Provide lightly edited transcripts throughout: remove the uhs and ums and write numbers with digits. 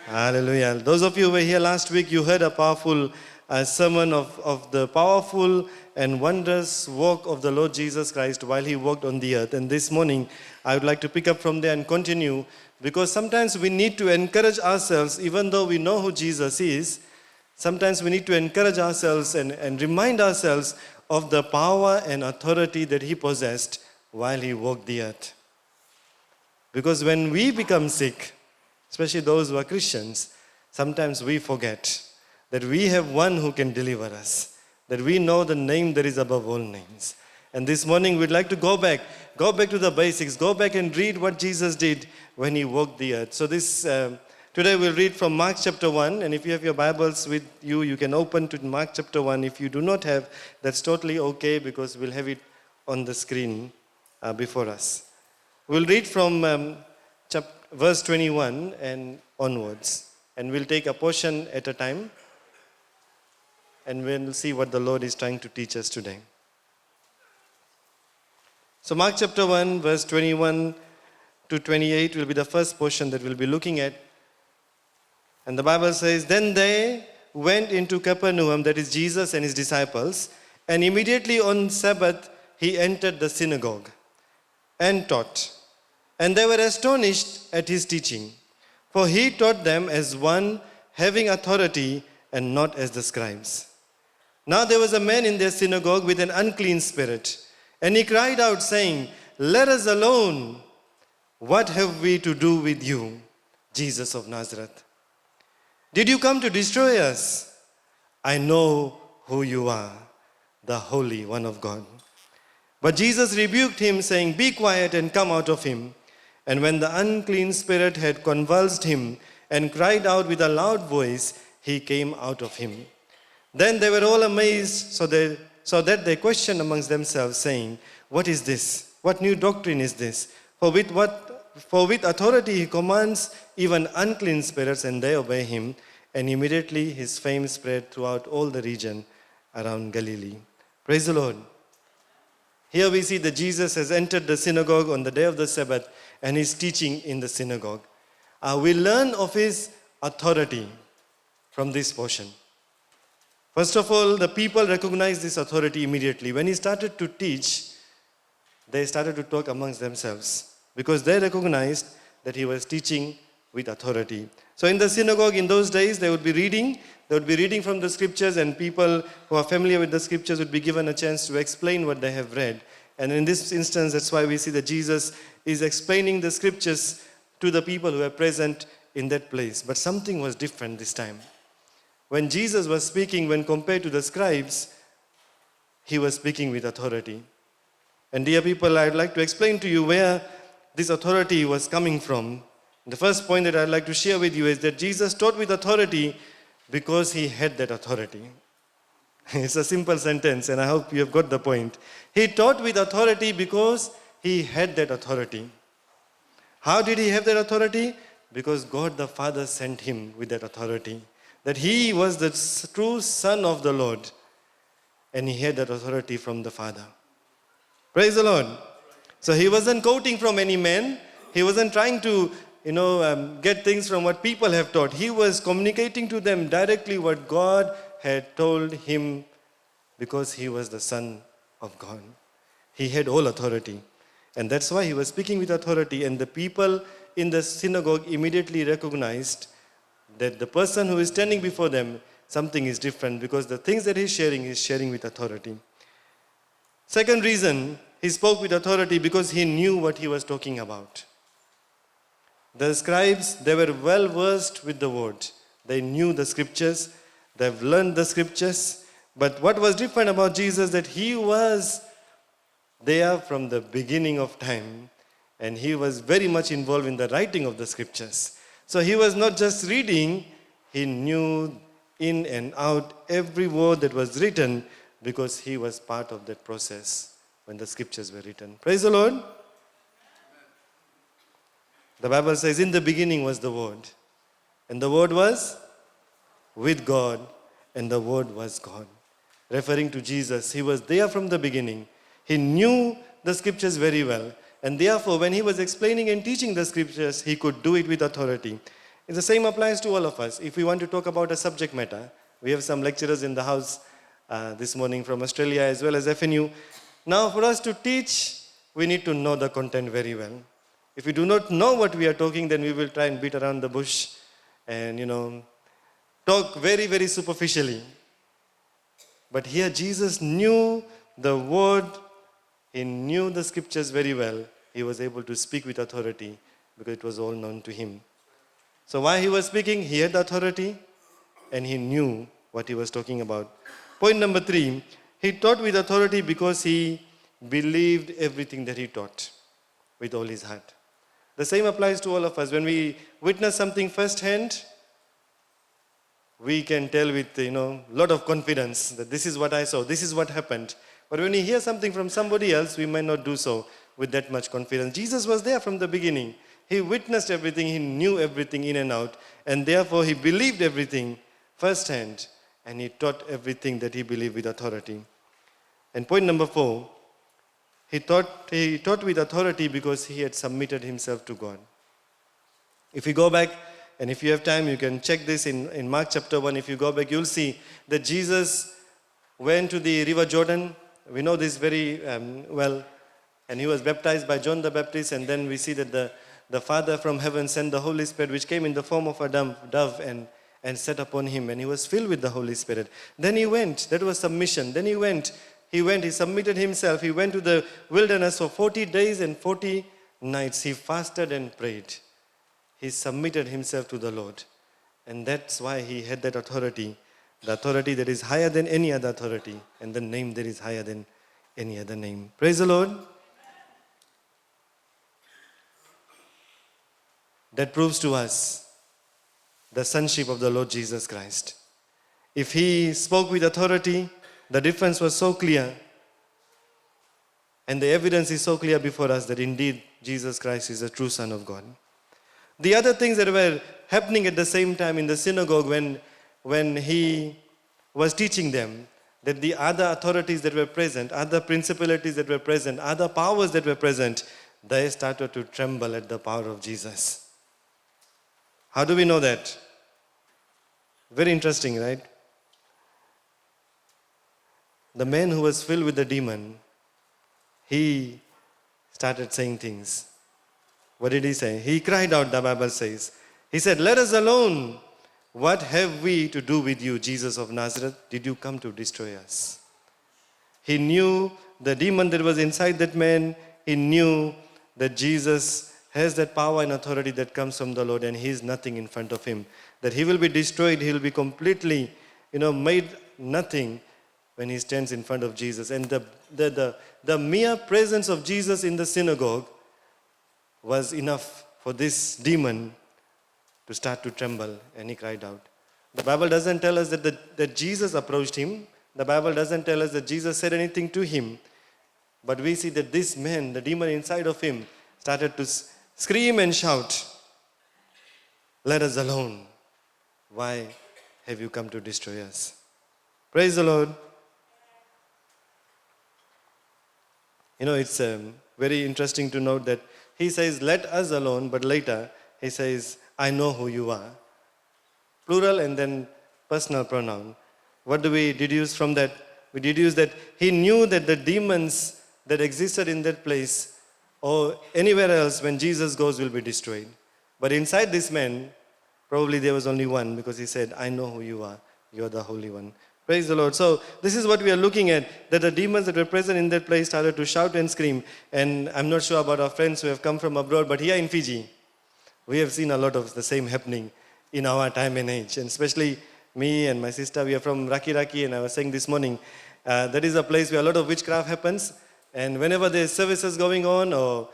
Hallelujah. Those of you who were here last week, you heard a powerful sermon of the powerful and wondrous work of the Lord Jesus Christ while he walked on the earth. And this morning, I would like to pick up from there and continue, because sometimes we need to encourage ourselves, even though we know who Jesus is. Sometimes we need to encourage ourselves and remind ourselves of the power and authority that he possessed while he walked the earth. Because when we become sick, especially those who are Christians, sometimes we forget that we have one who can deliver us, that we know the name that is above all names. And this morning we'd like to go back to the basics, go back and read what Jesus did when he walked the earth. So today we'll read from Mark chapter 1, and if you have your Bibles with you, you can open to Mark chapter 1. If you do not have, that's totally okay, because we'll have it on the screen before us. We'll read from verse 21 and onwards, and we'll take a portion at a time, and we'll see what the Lord is trying to teach us today. So Mark chapter 1, verse 21 to 28 will be the first portion that we'll be looking at. And the Bible says, "Then they went into Capernaum," that is Jesus and his disciples, "and immediately on Sabbath he entered the synagogue and taught. And they were astonished at his teaching, for he taught them as one having authority and not as the scribes. Now there was a man in their synagogue with an unclean spirit, and he cried out, saying, 'Let us alone. What have we to do with you, Jesus of Nazareth? Did you come to destroy us? I know who you are, the Holy One of God.' But Jesus rebuked him, saying, 'Be quiet and come out of him.' And when the unclean spirit had convulsed him and cried out with a loud voice, he came out of him. Then they were all amazed, so that they questioned amongst themselves, saying, 'What is this? What new doctrine is this? For with authority he commands even unclean spirits, and they obey him.' And immediately his fame spread throughout all the region around Galilee." Praise the Lord. Here we see that Jesus has entered the synagogue on the day of the Sabbath, and he's teaching in the synagogue. We learn of his authority from this portion. First of all, the people recognized this authority immediately. When he started to teach, they started to talk amongst themselves, because they recognized that he was teaching with authority. So in the synagogue in those days, they would be reading from the scriptures, and people who are familiar with the scriptures would be given a chance to explain what they have read. And in this instance, that's why we see that Jesus is explaining the scriptures to the people who are present in that place. But something was different this time. When Jesus was speaking, when compared to the scribes, he was speaking with authority. And dear people, I'd like to explain to you where this authority was coming from. The first point that I'd like to share with you is that Jesus taught with authority because he had that authority. It's a simple sentence, and I hope you have got the point. He taught with authority because he had that authority. How did he have that authority? Because God the Father sent him with that authority. That he was the true Son of the Lord, and he had that authority from the Father. Praise the Lord. So he wasn't quoting from any man. He wasn't trying to get things from what people have taught. He was communicating to them directly what God had told him, because he was the Son of God. He had all authority. And that's why he was speaking with authority. And the people in the synagogue immediately recognized that the person who is standing before them, something is different, because the things that he's sharing with authority. Second reason, he spoke with authority because he knew what he was talking about. The scribes, they were well versed with the word. They knew the scriptures. They've learned the scriptures. But what was different about Jesus, that he was there from the beginning of time, and he was very much involved in the writing of the scriptures. So he was not just reading, he knew in and out every word that was written, because he was part of that process when the scriptures were written. Praise the Lord. The Bible says, "In the beginning was the Word, and the Word was with God, and the Word was God." Referring to Jesus, he was there from the beginning. He knew the scriptures very well, and therefore when he was explaining and teaching the scriptures, he could do it with authority. It's the same applies to all of us. If we want to talk about a subject matter, we have some lecturers in the house this morning from Australia as well as FNU. Now, for us to teach, we need to know the content very well. If we do not know what we are talking, then we will try and beat around the bush and, talk very, very superficially. But here Jesus knew the word, he knew the scriptures very well. He was able to speak with authority because it was all known to him. So while he was speaking, he had authority and he knew what he was talking about. Point number 3, he taught with authority because he believed everything that he taught with all his heart. The same applies to all of us. When we witness something firsthand, we can tell with lot of confidence that this is what I saw, this is what happened. But when we hear something from somebody else, we might not do so with that much confidence. Jesus was there from the beginning. He witnessed everything, he knew everything in and out, and therefore he believed everything firsthand, and he taught everything that he believed with authority. And point number 4, he taught with authority because he had submitted himself to God. If you go back, and if you have time, you can check this in Mark chapter 1. If you go back, you'll see that Jesus went to the river Jordan. We know this very well. And he was baptized by John the Baptist. And then we see that the Father from heaven sent the Holy Spirit, which came in the form of a dove and sat upon him. And he was filled with the Holy Spirit. Then he went. That was submission. Then he submitted himself. He went to the wilderness for 40 days and 40 nights. He fasted and prayed. He submitted himself to the Lord. And that's why he had that authority. The authority that is higher than any other authority. And the name that is higher than any other name. Praise the Lord. That proves to us the sonship of the Lord Jesus Christ. If he spoke with authority, the difference was so clear. And the evidence is so clear before us that indeed Jesus Christ is a true Son of God. The other things that were happening at the same time in the synagogue when he was teaching them, that the other authorities that were present, other principalities that were present, other powers that were present, they started to tremble at the power of Jesus. How do we know that? Very interesting, right? The man who was filled with the demon, he started saying things. What did he say? He cried out, the Bible says. He said, "Let us alone. What have we to do with you, Jesus of Nazareth? Did you come to destroy us?" He knew the demon that was inside that man. He knew that Jesus has that power and authority that comes from the Lord, and he is nothing in front of him. That he will be destroyed, he will be completely, made nothing when he stands in front of Jesus. And the mere presence of Jesus in the synagogue was enough for this demon to start to tremble, and he cried out. The Bible doesn't tell us that Jesus approached him. The Bible doesn't tell us that Jesus said anything to him. But we see that this man, the demon inside of him, started to scream and shout, "Let us alone. Why have you come to destroy us?" Praise the Lord. It's very interesting to note that he says, "Let us alone," but later he says, "I know who you are." Plural and then personal pronoun. What do we deduce from that? We deduce that he knew that the demons that existed in that place or anywhere else when Jesus goes will be destroyed. But inside this man, probably there was only one, because he said, "I know who you are. You are the Holy One." Praise the Lord. So this is what we are looking at, that the demons that were present in that place started to shout and scream. And I'm not sure about our friends who have come from abroad, but here in Fiji, we have seen a lot of the same happening in our time and age. And especially me and my sister, we are from Raki Raki, and I was saying this morning, that is a place where a lot of witchcraft happens. And whenever there's services going on or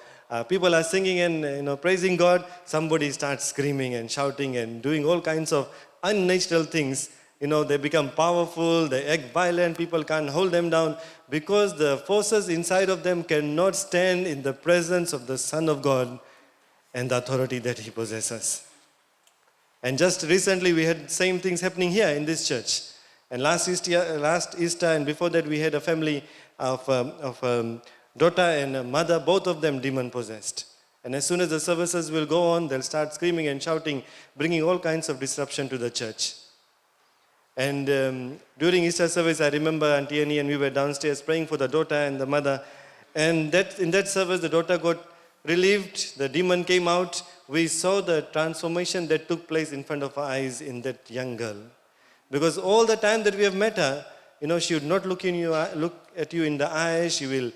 people are singing and praising God, somebody starts screaming and shouting and doing all kinds of unnatural things. They become powerful, they act violent, people can't hold them down because the forces inside of them cannot stand in the presence of the Son of God and the authority that he possesses. And just recently we had same things happening here in this church. And last Easter and before that we had a family of daughter and a mother, both of them demon possessed. And as soon as the services will go on, they'll start screaming and shouting, bringing all kinds of disruption to the church. And during Easter service, I remember Auntie Annie and we were downstairs praying for the daughter and the mother. And in that service, the daughter got relieved. The demon came out. We saw the transformation that took place in front of our eyes in that young girl. Because all the time that we have met her, she would not look at you in the eye. She will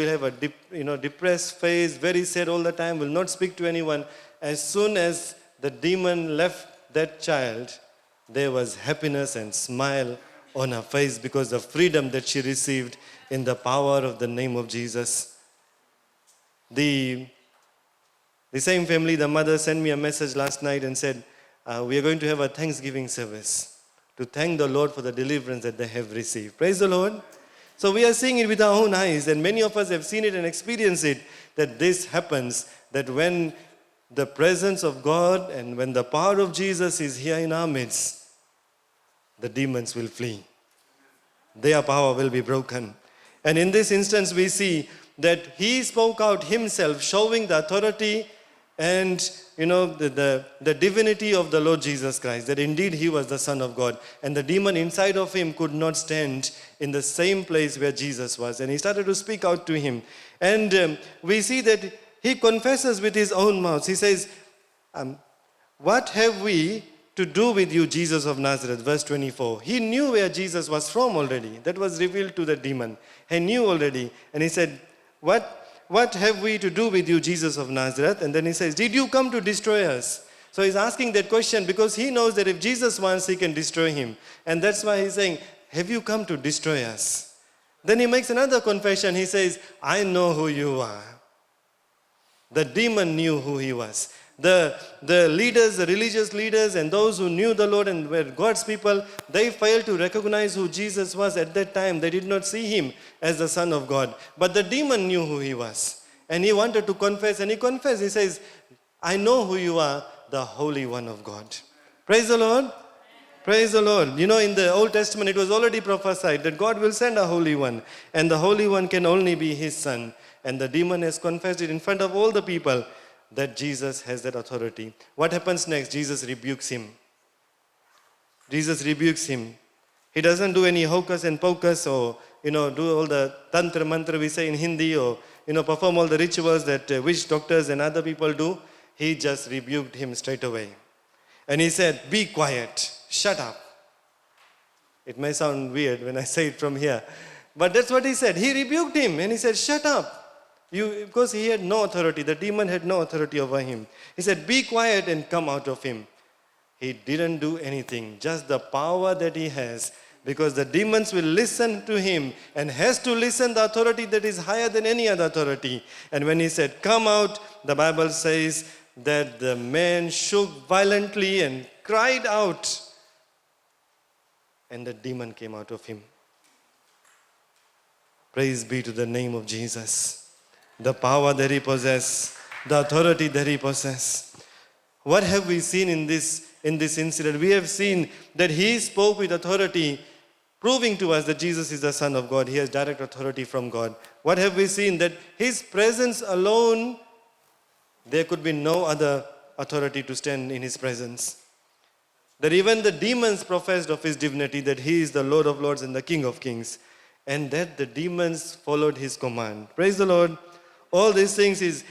have a depressed face, very sad all the time, will not speak to anyone. As soon as the demon left that child, there was happiness and smile on her face because of the freedom that she received in the power of the name of Jesus. The same family, the mother sent me a message last night and said, we are going to have a Thanksgiving service to thank the Lord for the deliverance that they have received. Praise the Lord. So we are seeing it with our own eyes, and many of us have seen it and experienced it, that this happens, that when the presence of God and when the power of Jesus is here in our midst, the demons will flee. Their power will be broken. And in this instance, we see that he spoke out himself, showing the authority and the divinity of the Lord Jesus Christ, that indeed he was the Son of God. And the demon inside of him could not stand in the same place where Jesus was. And he started to speak out to him. And we see that he confesses with his own mouth. He says, what have we to do with you, Jesus of Nazareth? Verse 24. He knew where Jesus was from already. That was revealed to the demon. He knew already. And he said, What have we to do with you, Jesus of Nazareth? And then he says, did you come to destroy us? So he's asking that question because he knows that if Jesus wants, he can destroy him. And that's why he's saying, have you come to destroy us? Then he makes another confession. He says, I know who you are. The demon knew who he was. The leaders, the religious leaders, and those who knew the Lord and were God's people, they failed to recognize who Jesus was at that time. They did not see him as the Son of God. But the demon knew who he was. And he wanted to confess, and he confessed. He says, I know who you are, the Holy One of God. Praise the Lord. Praise the Lord. In the Old Testament, it was already prophesied that God will send a Holy One. And the Holy One can only be his Son. And the demon has confessed it in front of all the people, that Jesus has that authority. What happens next? Jesus rebukes him. Jesus rebukes him. He doesn't do any hocus and pocus or, do all the tantra mantra we say in Hindi or, perform all the rituals that witch doctors and other people do. He just rebuked him straight away. And he said, be quiet, shut up. It may sound weird when I say it from here, but that's what he said. He rebuked him and he said, shut up. Because he had no authority. The demon had no authority over him. He said, be quiet and come out of him. He didn't do anything. Just the power that he has. Because the demons will listen to him and has to listen the authority that is higher than any other authority. And when he said, come out, the Bible says that the man shook violently and cried out. And the demon came out of him. Praise be to the name of Jesus. The power that he possesses, the authority that he possesses. What have we seen in this incident? We have seen that he spoke with authority, proving to us that Jesus is the Son of God. He has direct authority from God. What have we seen? That his presence alone, there could be no other authority to stand in his presence. That even the demons professed of his divinity, that he is the Lord of Lords and the King of Kings. And that the demons followed his command. Praise the Lord. All these things is,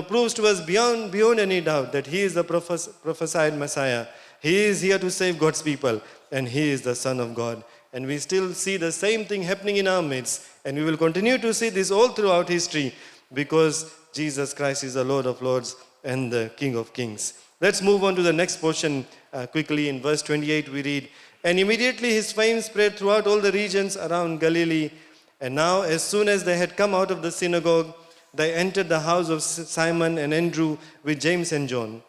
proves to us beyond any doubt that he is the prophesied Messiah. He is here to save God's people, and he is the Son of God. And we still see the same thing happening in our midst, and we will continue to see this all throughout history, because Jesus Christ is the Lord of Lords and the King of Kings. Let's move on to the next portion quickly. In verse 28 we read, and immediately his fame spread throughout all the regions around Galilee. And now as soon as they had come out of the synagogue, they entered the house of Simon and Andrew with James and John.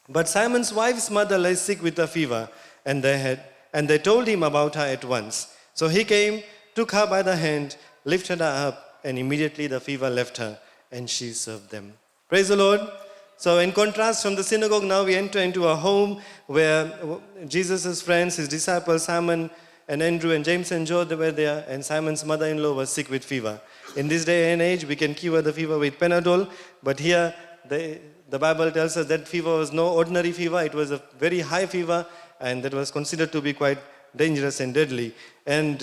But Simon's wife's mother lay sick with a fever, and they told him about her at once. So he came, took her by the hand, lifted her up, and immediately the fever left her, and she served them. Praise the Lord. So in contrast from the synagogue, now we enter into a home where Jesus' friends, his disciples, Simon and Andrew and James and John, they were there, and Simon's mother-in-law was sick with fever. In this day and age, we can cure the fever with Panadol, but here the Bible tells us that fever was no ordinary fever. It was a very high fever, and that was considered to be quite dangerous and deadly. And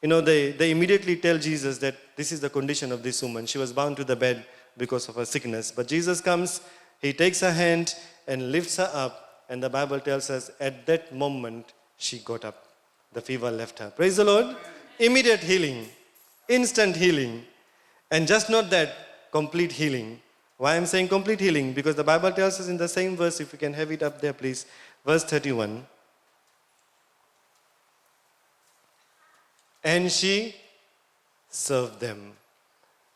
they immediately tell Jesus that this is the condition of this woman. She was bound to the bed because of her sickness. But Jesus comes, he takes her hand and lifts her up, and the Bible tells us at that moment she got up. The fever left her. Praise the Lord. Immediate healing, instant healing. And just not that, complete healing. Why I'm saying complete healing? Because the Bible tells us in the same verse, if you can have it up there please, verse 31. And she served them.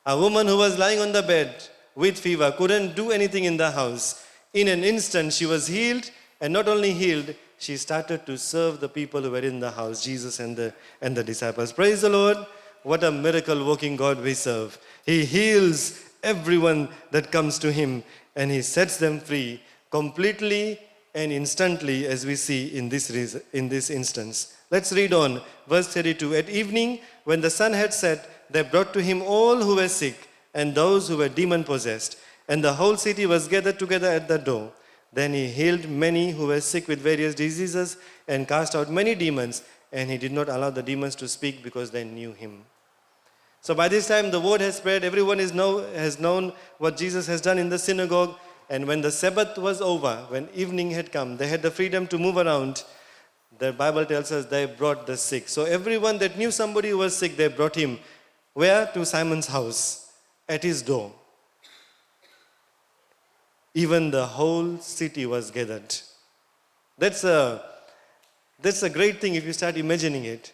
A woman who was lying on the bed with fever, couldn't do anything in the house. In an instant, she was healed, and not only healed, she started to serve the people who were in the house, Jesus and the disciples. Praise the Lord. What a miracle working God we serve. He heals everyone that comes to him, and he sets them free completely and instantly, as we see in this instance. Let's read on. Verse 32. At evening, when the sun had set, they brought to him all who were sick and those who were demon-possessed, and the whole city was gathered together at the door. Then he healed many who were sick with various diseases and cast out many demons, and he did not allow the demons to speak because they knew him. So by this time the word has spread. Everyone has known what Jesus has done in the synagogue. And when the Sabbath was over, when evening had come, they had the freedom to move around. The Bible tells us they brought the sick. So everyone that knew somebody who was sick, they brought him. Where? To Simon's house, at his door. Even the whole city was gathered. That's a great thing if you start imagining it.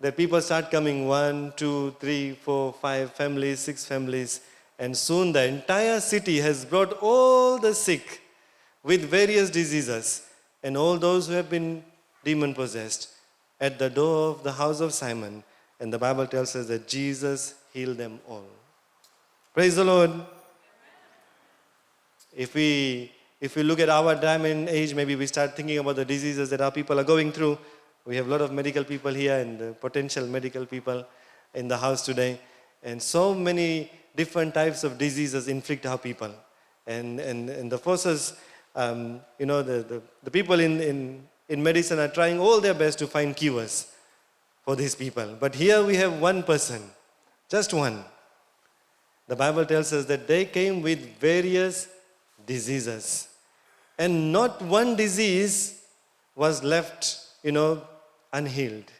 That people start coming, 1, 2, 3, 4, 5 families, 6 families, and soon the entire city has brought all the sick with various diseases and all those who have been demon-possessed at the door of the house of Simon. And the Bible tells us that Jesus healed them all. Praise the Lord. If we look at our time and age, maybe we start thinking about the diseases that our people are going through. We have a lot of medical people here and potential medical people in the house today. And so many different types of diseases inflict our people. And the forces, the people in medicine are trying all their best to find cures for these people. But here we have one person, just one. The Bible tells us that they came with various diseases. And not one disease was left, unhealed.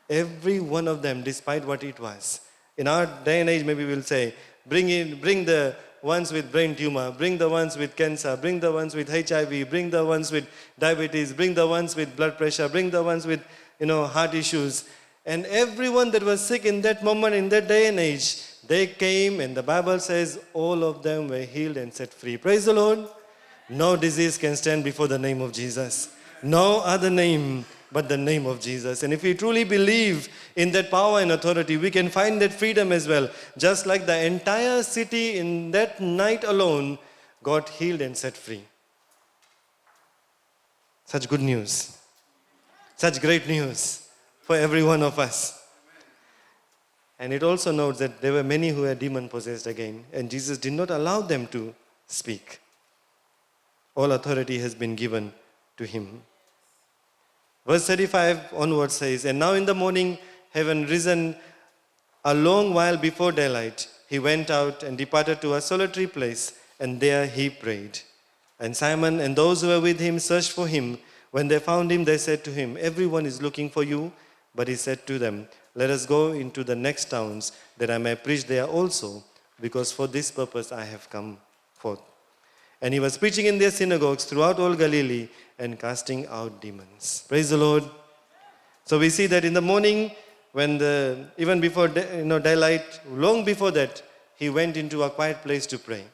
Every one of them, despite what it was. In our day and age, maybe we'll say, bring the ones with brain tumor, bring the ones with cancer, bring the ones with HIV, bring the ones with diabetes, bring the ones with blood pressure, bring the ones with, heart issues. And everyone that was sick in that moment, in that day and age, they came, and the Bible says all of them were healed and set free. Praise the Lord. No disease can stand before the name of Jesus. No other name but the name of Jesus. And if we truly believe in that power and authority, we can find that freedom as well. Just like the entire city in that night alone got healed and set free. Such good news. Such great news for every one of us. And it also notes that there were many who were demon-possessed again, and Jesus did not allow them to speak. All authority has been given to him. Verse 35 onward says, And now in the morning, having risen a long while before daylight, he went out and departed to a solitary place, and there he prayed. And Simon and those who were with him searched for him. When they found him, they said to him, Everyone is looking for you. But he said to them, Let us go into the next towns, that I may preach there also, because for this purpose I have come forth. And he was preaching in their synagogues throughout all Galilee and casting out demons. Praise the Lord. So we see that in the morning, when even before daylight, long before that, he went into a quiet place to pray.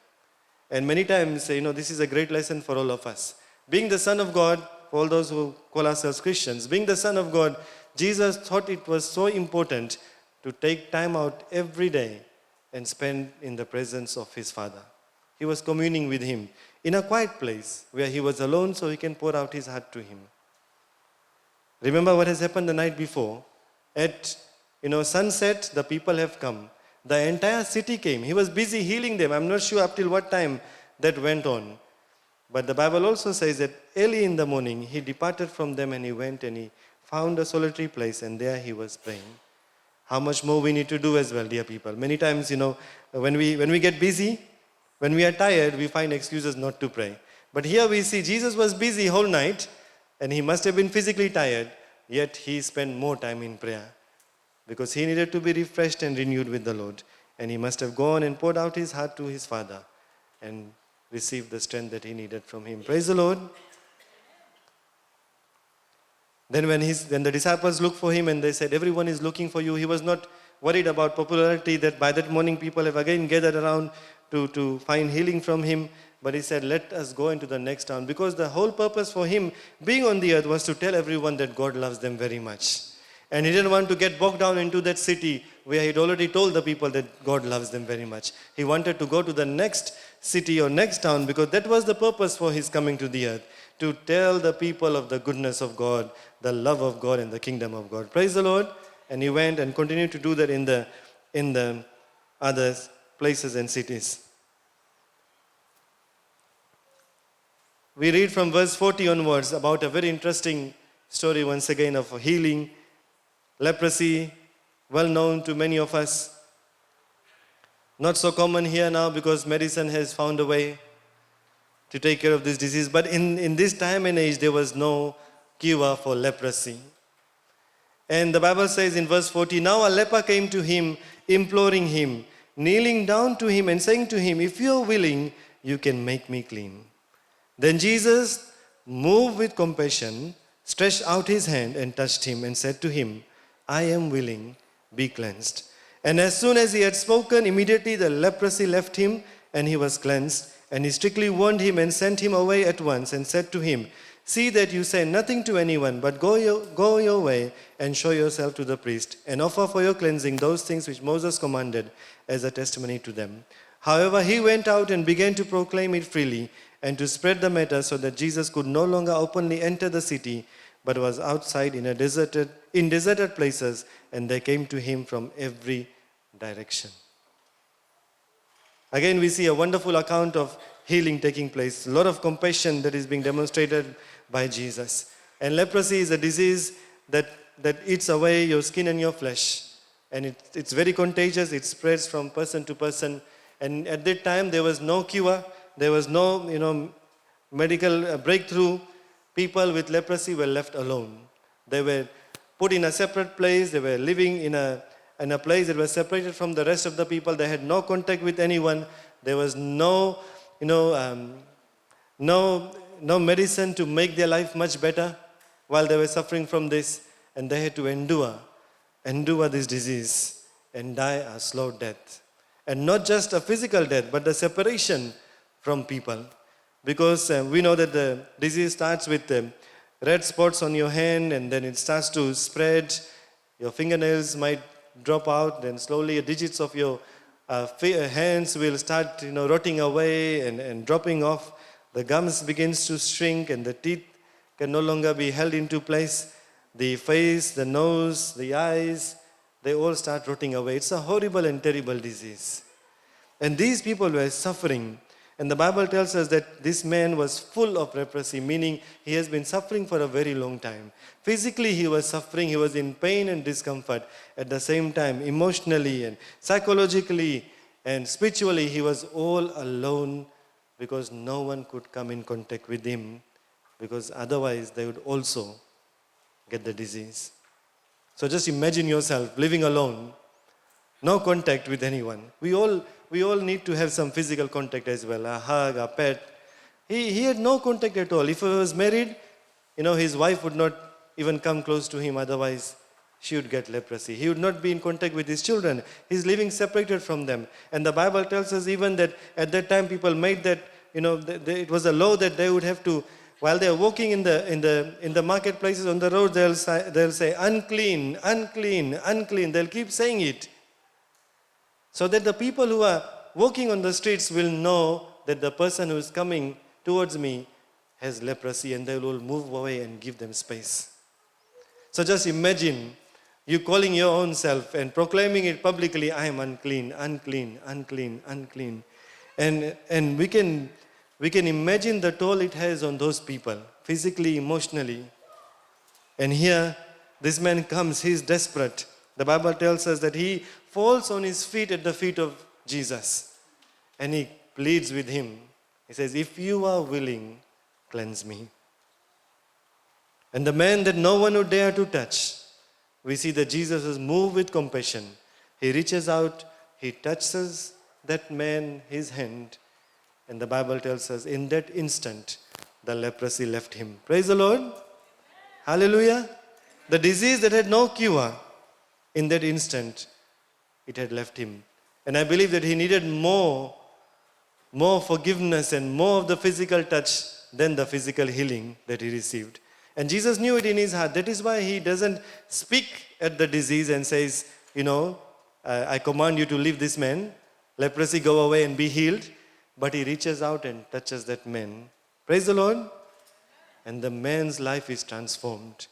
And many times, this is a great lesson for all of us. Being the Son of God, for all those who call ourselves Christians, being the Son of God, Jesus thought it was so important to take time out every day and spend in the presence of his Father. He was communing with him in a quiet place where he was alone so he can pour out his heart to him. Remember what has happened the night before. At sunset, the people have come. The entire city came. He was busy healing them. I'm not sure up till what time that went on. But the Bible also says that early in the morning, he departed from them and he went and he found a solitary place and there he was praying. How much more we need to do as well, dear people. Many times, when we get busy, when we are tired, we find excuses not to pray. But here we see Jesus was busy whole night and he must have been physically tired, yet he spent more time in prayer because he needed to be refreshed and renewed with the Lord. And he must have gone and poured out his heart to his Father and received the strength that he needed from him. Praise the Lord. Then when the disciples looked for him and they said, everyone is looking for you, he was not worried about popularity, that by that morning people have again gathered around to find healing from him. But he said, let us go into the next town, because the whole purpose for him being on the earth was to tell everyone that God loves them very much. And he didn't want to get bogged down into that city where he'd already told the people that God loves them very much. He wanted to go to the next city or next town, because that was the purpose for his coming to the earth, to tell the people of the goodness of God, the love of God and the kingdom of God. Praise the Lord. And he went and continued to do that in the other places and cities. We read from verse 40 onwards about a very interesting story once again of healing, leprosy, well known to many of us. Not so common here now because medicine has found a way to take care of this disease. But in this time and age, there was no cure for leprosy. And the Bible says in verse 40, now a leper came to him, imploring him, kneeling down to him and saying to him, if you are willing, you can make me clean. Then Jesus, moved with compassion, stretched out his hand and touched him and said to him, I am willing, be cleansed. And as soon as he had spoken, immediately the leprosy left him and he was cleansed. And he strictly warned him and sent him away at once and said to him, see that you say nothing to anyone, but go your way and show yourself to the priest and offer for your cleansing those things which Moses commanded as a testimony to them. However, he went out and began to proclaim it freely and to spread the matter, so that Jesus could no longer openly enter the city, but was outside in deserted places, and they came to him from every direction. Again, we see a wonderful account of healing taking place. A lot of compassion that is being demonstrated by Jesus. And leprosy is a disease that eats away your skin and your flesh. And it's very contagious. It spreads from person to person. And at that time, there was no cure. There was no, medical breakthrough. People with leprosy were left alone. They were put in a separate place. They were living in a place that was separated from the rest of the people. They had no contact with anyone. There was no medicine to make their life much better while they were suffering from this. And they had to endure this disease and die a slow death. And not just a physical death, but the separation from people. Because we know that the disease starts with red spots on your hand, and then it starts to spread. Your fingernails might drop out, then slowly the digits of your hands will start rotting away and dropping off. The gums begins to shrink and the teeth can no longer be held into place. The face, the nose, the eyes, they all start rotting away. It's a horrible and terrible disease. And these people were suffering. And the Bible tells us that this man was full of leprosy, meaning he has been suffering for a very long time. Physically, he was suffering. He was in pain and discomfort. At the same time, emotionally and psychologically and spiritually, he was all alone because no one could come in contact with him, because otherwise they would also get the disease. So just imagine yourself living alone, no contact with anyone. We all need to have some physical contact as well, a hug, a pet. He had no contact at all. If he was married, his wife would not even come close to him, otherwise she would get leprosy. He would not be in contact with his children. He's living separated from them. And the Bible tells us even that at that time people made that, it was a law that they would have to, while they're walking in the marketplaces on the road, they'll say, unclean, unclean, unclean. They'll keep saying it, so that the people who are walking on the streets will know that the person who is coming towards me has leprosy, and they will move away and give them space. So just imagine You calling your own self and proclaiming it publicly, I am unclean, unclean, unclean, unclean. And we can imagine the toll it has on those people, physically, emotionally. And here, this man comes, he is desperate. The Bible tells us that he falls on his feet at the feet of Jesus. And he pleads with him. He says, if you are willing, cleanse me. And the man that no one would dare to touch, we see that Jesus is moved with compassion. He reaches out, he touches that man, his hand, and the Bible tells us in that instant, the leprosy left him. Praise the Lord. Hallelujah. The disease that had no cure, in that instant, it had left him. And I believe that he needed more forgiveness and more of the physical touch than the physical healing that he received. And Jesus knew it in his heart. That is why he doesn't speak at the disease and says, I command you to leave this man. Leprosy, go away and be healed. But he reaches out and touches that man. Praise the Lord. And the man's life is transformed.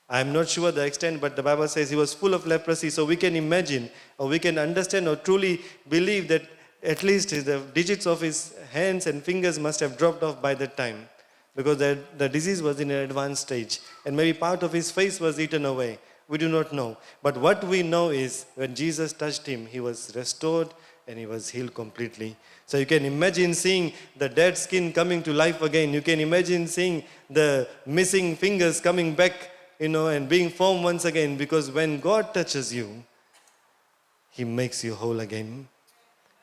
I'm not sure the extent, but the Bible says he was full of leprosy. So we can imagine, or we can understand, or truly believe that at least the digits of his hands and fingers must have dropped off by that time. Because the disease was in an advanced stage. And maybe part of his face was eaten away. We do not know. But what we know is when Jesus touched him, he was restored and he was healed completely. So you can imagine seeing the dead skin coming to life again. You can imagine seeing the missing fingers coming back, and being formed once again. Because when God touches you, he makes you whole again.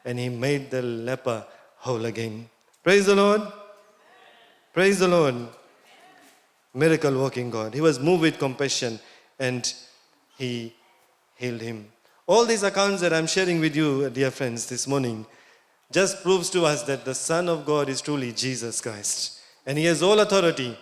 And he made the leper whole again. Praise the Lord. Praise the Lord. Miracle working God. He was moved with compassion and he healed him. All these accounts that I'm sharing with you, dear friends, this morning, just proves to us that the Son of God is truly Jesus Christ. And he has all authority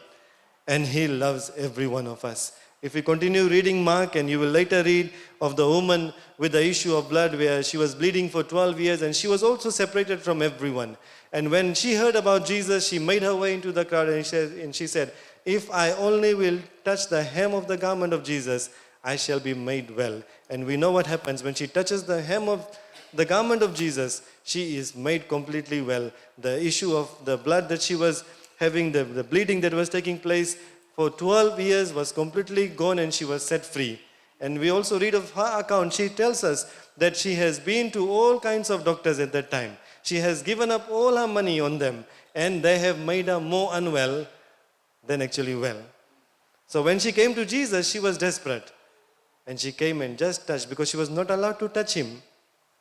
and he loves every one of us. If we continue reading Mark, and you will later read of the woman with the issue of blood where she was bleeding for 12 years and she was also separated from everyone. And when she heard about Jesus, she made her way into the crowd and she said, if I only will touch the hem of the garment of Jesus, I shall be made well. And we know what happens when she touches the hem of the garment of Jesus, she is made completely well. The issue of the blood that she was having, the bleeding that was taking place for 12 years was completely gone and she was set free. And we also read of her account. She tells us that she has been to all kinds of doctors at that time. She has given up all her money on them and they have made her more unwell than actually well. So when she came to Jesus, she was desperate. And she came and just touched, because she was not allowed to touch him.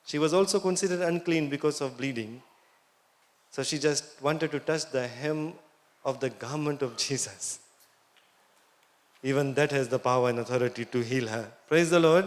She was also considered unclean because of bleeding. So she just wanted to touch the hem of the garment of Jesus. Even that has the power and authority to heal her. Praise the Lord.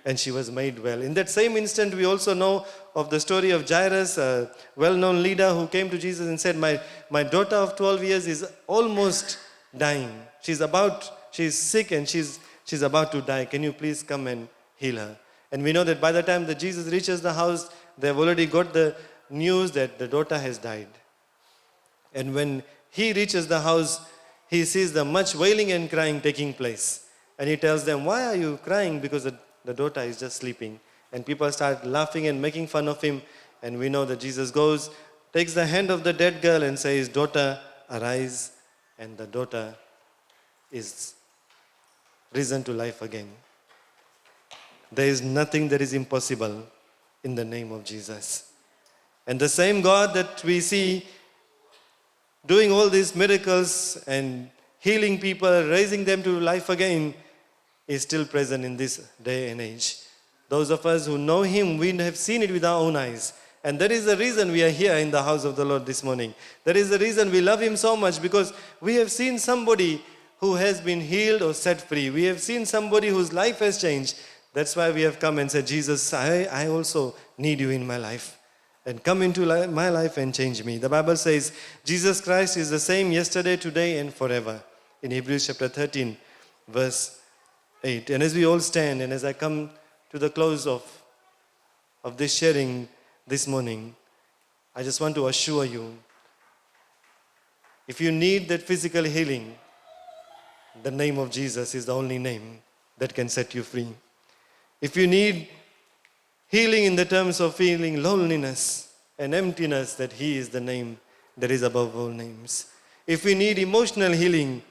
And she was made well. In that same instant, we also know of the story of Jairus, a well-known leader who came to Jesus and said, my daughter of 12 years is almost dying. She's sick and she's about to die. Can you please come and heal her? And we know that by the time that Jesus reaches the house, they've already got the news that the daughter has died. And when he reaches the house, he sees the much wailing and crying taking place. And he tells them, why are you crying? Because the daughter is just sleeping. And people start laughing and making fun of him. And we know that Jesus goes, takes the hand of the dead girl and says, daughter, arise. And the daughter is risen to life again. There is nothing that is impossible in the name of Jesus. And the same God that we see doing all these miracles and healing people, raising them to life again, is still present in this day and age. Those of us who know him, we have seen it with our own eyes. And that is the reason we are here in the house of the Lord this morning. That is the reason we love him so much, because we have seen somebody who has been healed or set free. We have seen somebody whose life has changed. That's why we have come and said, Jesus, I also need you in my life. And come into my life and change me. The Bible says, Jesus Christ is the same yesterday, today, and forever. In Hebrews chapter 13, verse 8. And as we all stand, and as I come to the close of this sharing this morning, I just want to assure you, if you need that physical healing, the name of Jesus is the only name. that can set you free. If you need healing in the terms of feeling loneliness and emptiness, that He is the name that is above all names. If we need emotional healing,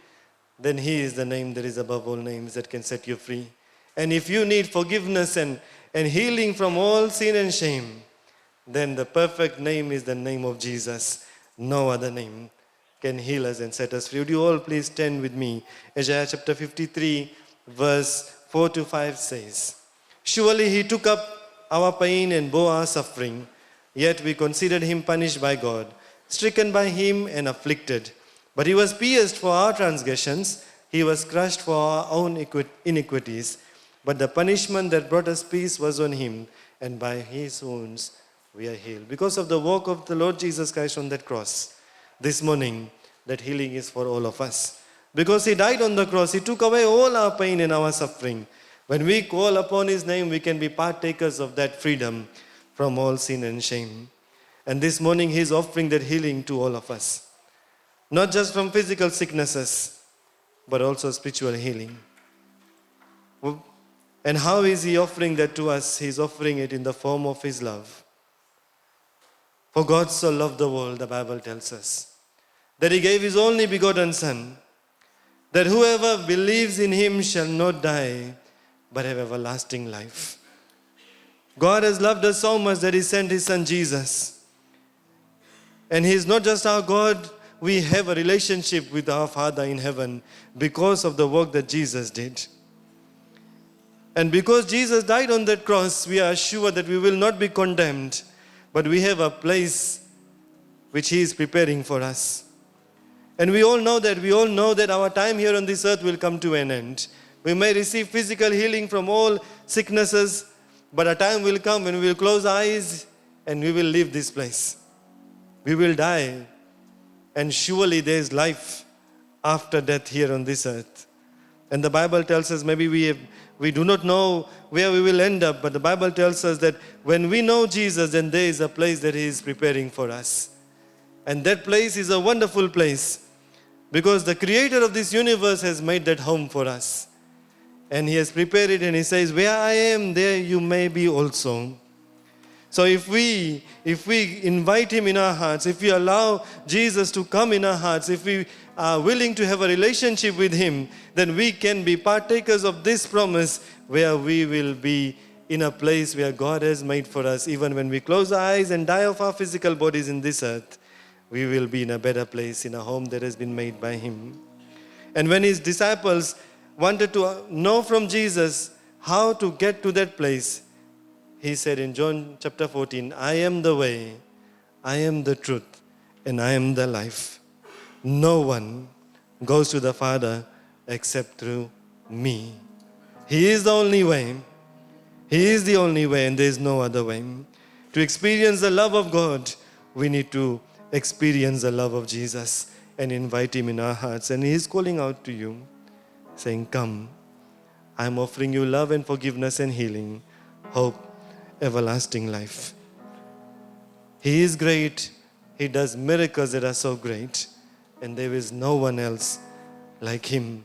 then He is the name that is above all names that can set you free. And if you need forgiveness and healing from all sin and shame, then the perfect name is the name of Jesus. No other name can heal us and set us free. Would you all please stand with me? Isaiah chapter 53, verse 4 to 5 says, "Surely He took up our pain and bore our suffering, yet we considered Him punished by God, stricken by Him and afflicted. But He was pierced for our transgressions, He was crushed for our own iniquities. But the punishment that brought us peace was on Him, and by His wounds we are healed." Because of the work of the Lord Jesus Christ on that cross, this morning, that healing is for all of us. Because He died on the cross, He took away all our pain and our suffering. When we call upon His name, we can be partakers of that freedom from all sin and shame. And this morning, He is offering that healing to all of us. Not just from physical sicknesses, but also spiritual healing. And how is He offering that to us? He is offering it in the form of His love. For God so loved the world, the Bible tells us, that He gave His only begotten Son, that whoever believes in Him shall not die, but have everlasting life. God has loved us so much that He sent His Son Jesus. And He is not just our God, we have a relationship with our Father in heaven because of the work that Jesus did. And because Jesus died on that cross, we are sure that we will not be condemned, but we have a place which He is preparing for us. And we all know that our time here on this earth will come to an end. We may receive physical healing from all sicknesses, but a time will come when we will close our eyes and we will leave this place. We will die, and surely there is life after death here on this earth. And the Bible tells us, maybe we do not know where we will end up, but the Bible tells us that when we know Jesus, then there is a place that He is preparing for us. And that place is a wonderful place, because the Creator of this universe has made that home for us. And He has prepared it, and He says, "Where I am, there you may be also." So if we invite Him in our hearts, if we allow Jesus to come in our hearts, if we are willing to have a relationship with Him, then we can be partakers of this promise, where we will be in a place where God has made for us. Even when we close our eyes and die of our physical bodies in this earth, we will be in a better place, in a home that has been made by Him. And when His disciples wanted to know from Jesus how to get to that place, He said in John chapter 14, "I am the way, I am the truth, and I am the life. No one goes to the Father except through me." He is the only way. He is the only way, and there is no other way. To experience the love of God, we need to experience the love of Jesus and invite Him in our hearts. And He is calling out to you, saying, "Come, I am offering you love and forgiveness and healing, hope, everlasting life." He is great. He does miracles that are so great. And there is no one else like Him